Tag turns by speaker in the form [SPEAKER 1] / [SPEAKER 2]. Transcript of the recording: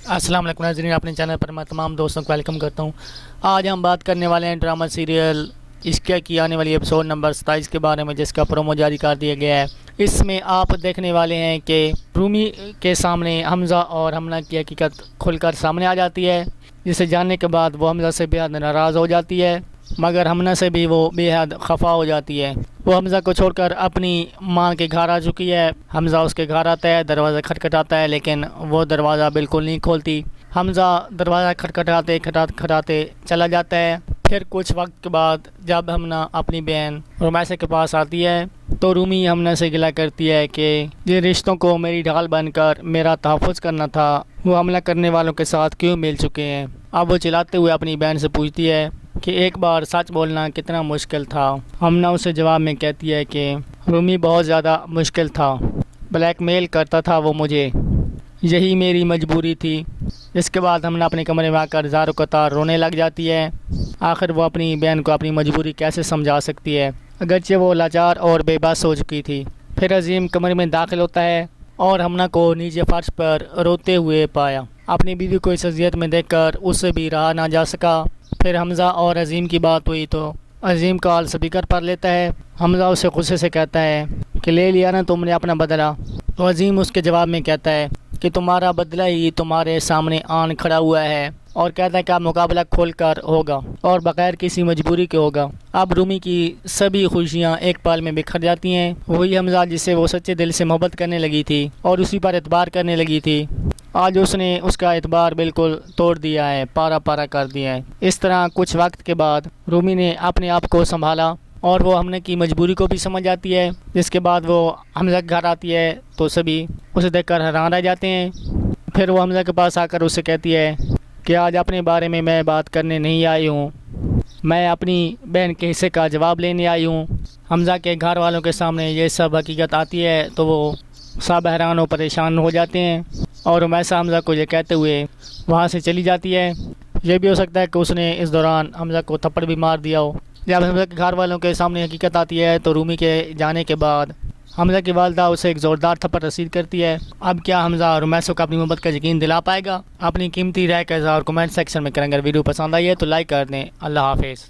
[SPEAKER 1] السلام علیکم ناظرین، اپنے چینل پر میں تمام دوستوں کو ویلکم کرتا ہوں۔ آج ہم بات کرنے والے ہیں ڈرامہ سیریل عشقیہ کی آنے والی ایپیسوڈ نمبر 27 کے بارے میں، جس کا پرومو جاری کر دیا گیا ہے۔ اس میں آپ دیکھنے والے ہیں کہ رومی کے سامنے حمزہ اور حمنہ کی حقیقت کھل کر سامنے آ جاتی ہے، جسے جاننے کے بعد وہ حمزہ سے بے حد ناراض ہو جاتی ہے، مگر حمنہ سے بھی وہ بے حد خفا ہو جاتی ہے۔ وہ حمزہ کو چھوڑ کر اپنی ماں کے گھر آ چکی ہے۔ حمزہ اس کے گھر آتا ہے، دروازہ کھٹکھٹاتا ہے، لیکن وہ دروازہ بالکل نہیں کھولتی۔ حمزہ دروازہ کھٹکھٹاتے چلا جاتا ہے۔ پھر کچھ وقت کے بعد جب حمنہ اپنی بہن رمیسہ کے پاس آتی ہے تو رومی حمنہ سے گلہ کرتی ہے کہ جن رشتوں کو میری ڈھال بن کر میرا تحفظ کرنا تھا، وہ حملہ کرنے والوں کے ساتھ کیوں مل چکے ہیں۔ اب وہ چلاتے ہوئے اپنی بہن سے پوچھتی ہے کہ ایک بار سچ بولنا کتنا مشکل تھا۔ حمنہ اسے جواب میں کہتی ہے کہ رومی بہت زیادہ مشکل تھا، بلیک میل کرتا تھا وہ مجھے، یہی میری مجبوری تھی۔ اس کے بعد حمنہ اپنے کمرے میں آ کر زار و قطار رونے لگ جاتی ہے۔ آخر وہ اپنی بہن کو اپنی مجبوری کیسے سمجھا سکتی ہے، اگرچہ وہ لاچار اور بے بس ہو چکی تھی۔ پھر عظیم کمرے میں داخل ہوتا ہے اور حمنہ کو نیچے فرش پر روتے ہوئے پایا۔ اپنی بیوی کو اس اذیت میں دیکھ کر اس سے بھی رہا نہ جا سکا۔ پھر حمزہ اور عظیم کی بات ہوئی تو عظیم کال سپیکر پر لیتا ہے۔ حمزہ اسے غصے سے کہتا ہے کہ لے لیا نا تم نے اپنا بدلہ، تو عظیم اس کے جواب میں کہتا ہے کہ تمہارا بدلہ ہی تمہارے سامنے آن کھڑا ہوا ہے، اور کہتا ہے کہ اب مقابلہ کھول کر ہوگا اور بغیر کسی مجبوری کے ہوگا۔ اب رومی کی سبھی خوشیاں ایک پل میں بکھر جاتی ہیں۔ وہی حمزہ جسے وہ سچے دل سے محبت کرنے لگی تھی اور اسی پر اعتبار کرنے لگی تھی، آج اس نے اس کا اعتبار بالکل توڑ دیا ہے، پارا پارا کر دیا ہے۔ اس طرح کچھ وقت کے بعد رومی نے اپنے آپ کو سنبھالا اور وہ حمنہ کی مجبوری کو بھی سمجھ جاتی ہے۔ جس کے بعد وہ حمزہ کے گھر آتی ہے تو سبھی اسے دیکھ کر حیران رہ جاتے ہیں۔ پھر وہ حمزہ کے پاس آ کر اسے کہتی ہے کہ آج اپنے بارے میں بات کرنے نہیں آئی ہوں، میں اپنی بہن کے حصے کا جواب لینے آئی ہوں۔ حمزہ کے گھر والوں کے سامنے یہ سب حقیقت آتی ہے تو وہ سب حیران و پریشان ہو جاتے ہیں، اور رمیسہ حمزہ کو یہ کہتے ہوئے وہاں سے چلی جاتی ہے۔ یہ بھی ہو سکتا ہے کہ اس نے اس دوران حمزہ کو تھپڑ بھی مار دیا ہو۔ جب حمزہ کے گھر والوں کے سامنے حقیقت آتی ہے تو رومی کے جانے کے بعد حمزہ کی والدہ اسے ایک زوردار تھپڑ رسید کرتی ہے۔ اب کیا حمزہ رمیسہ کو اپنی محبت کا یقین دلا پائے گا؟ اپنی قیمتی رائے کا اظہار کمنٹ سیکشن میں کریں۔ اگر ویڈیو پسند آئی ہے تو لائک کر دیں۔ اللہ حافظ۔